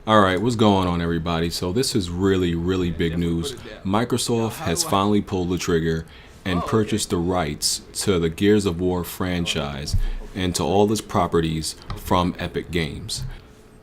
All right, what's going on, everybody? So this is really big news. Microsoft has finally pulled the trigger and purchased the rights to the Gears of War franchise and to all its properties from Epic Games.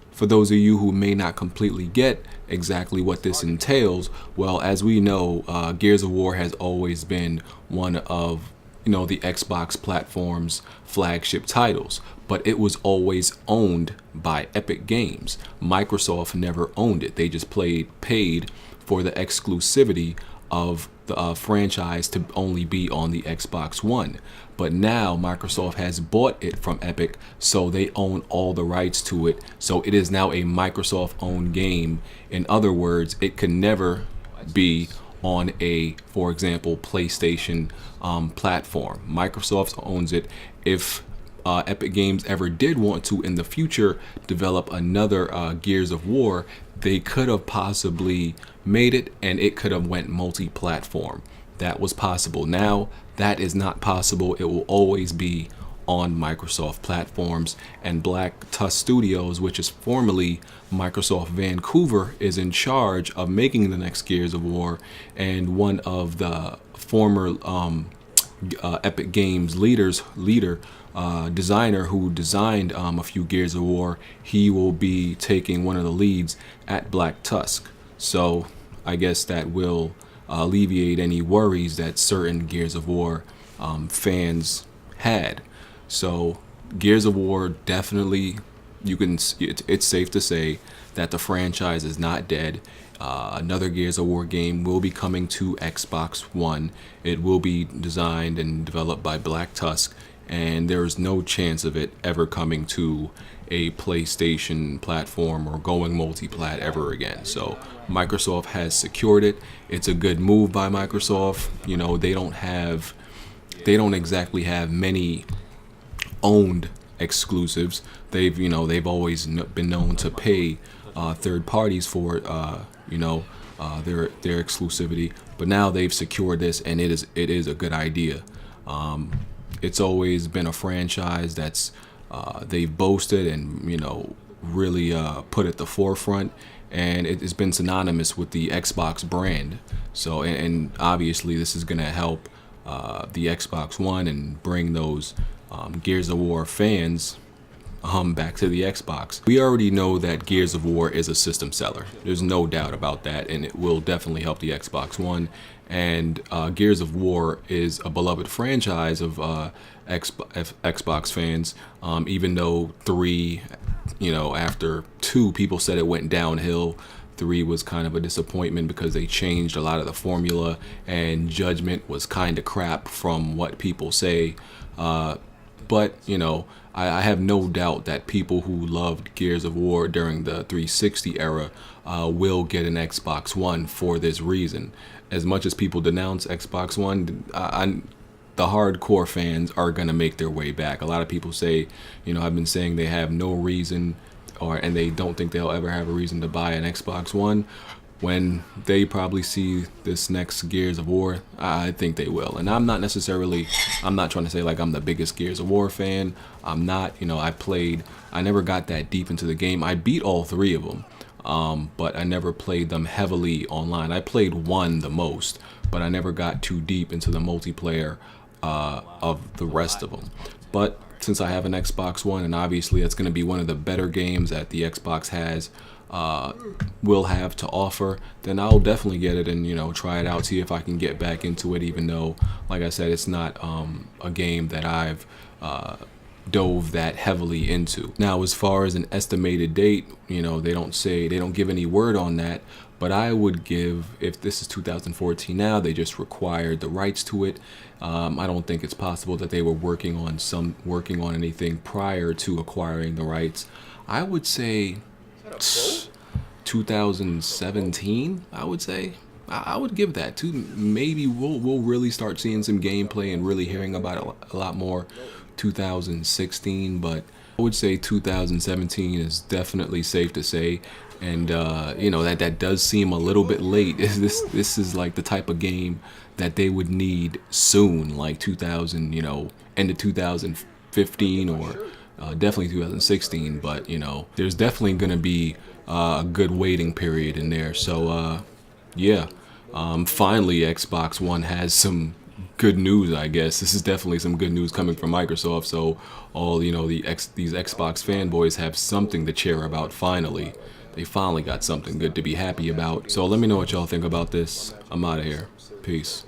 For those of you who may not completely get exactly what this entails, well, as we know, Gears of War has always been one of the Xbox platform's flagship titles, but it was always owned by Epic Games. Microsoft never owned it. They just paid for the exclusivity of the franchise to only be on the Xbox One. But now Microsoft has bought it from Epic, so they own all the rights to it. So it is now a Microsoft-owned game. In other words, it can never be on for example, PlayStation platform. Microsoft owns it. If Epic Games ever did want to in the future develop another Gears of War, they could have possibly made it and it could have went multi-platform. That was possible. Now that is not possible. It will always be on Microsoft platforms, and Black Tusk Studios, which is formerly Microsoft Vancouver, is in charge of making the next Gears of War, and one of the former Epic Games designer who designed a few Gears of War, he will be taking one of the leads at Black Tusk. So I guess that will alleviate any worries that certain Gears of War fans had. So Gears of War, definitely, it's safe to say that the franchise is not dead. Another Gears of War game will be coming to Xbox One. It will be designed and developed by Black Tusk, and there is no chance of it ever coming to a PlayStation platform or going multi-plat ever again. So Microsoft has secured it. It's a good move by Microsoft. They don't exactly have many owned exclusives. They've always been known to pay third parties for their exclusivity, but now they've secured this, and it is a good idea. It's always been a franchise that's they've boasted and really put at the forefront, and it has been synonymous with the Xbox brand. So and obviously this is going to help the Xbox One and bring those Gears of War fans back to the Xbox. We already know that Gears of War is a system seller. There's no doubt about that, and it will definitely help the Xbox One. And Gears of War is a beloved franchise of Xbox fans, even though 3, after 2, people said it went downhill. 3 was kind of a disappointment because they changed a lot of the formula, and Judgment was kind of crap from what people say. But I have no doubt that people who loved Gears of War during the 360 era will get an Xbox One for this reason. As much as people denounce Xbox One, the hardcore fans are going to make their way back. A lot of people say, I've been saying they have no reason, and they don't think they'll ever have a reason to buy an Xbox One. When they probably see this next Gears of War, I think they will. And I'm not trying to say like I'm the biggest Gears of War fan. I'm not. I never got that deep into the game. I beat all 3 of them, but I never played them heavily online. I played 1 the most, but I never got too deep into the multiplayer of the rest of them. But since I have an Xbox One, and obviously that's going to be one of the better games that the Xbox will have to offer, then I'll definitely get it and try it out, see if I can get back into it, even though, like I said, it's not a game that I've dove that heavily into. Now, as far as an estimated date, they don't give any word on that, but I would give, if this is 2014 now, they just required the rights to it. I don't think it's possible that they were working on anything prior to acquiring the rights. I would say 2017. I would say I would give that to, maybe we'll really start seeing some gameplay and really hearing about it a lot more 2016, but I would say 2017 is definitely safe to say. And that does seem a little bit late. This is like the type of game that they would need soon, like end of 2015 or definitely 2016. But you know, there's definitely gonna be a good waiting period in there. So yeah, finally Xbox One has some good news. I guess this is definitely some good news coming from Microsoft. So all you know, these Xbox fanboys have something to cheer about. Finally, they finally got something good to be happy about. So let me know what y'all think about this. I'm out of here. Peace.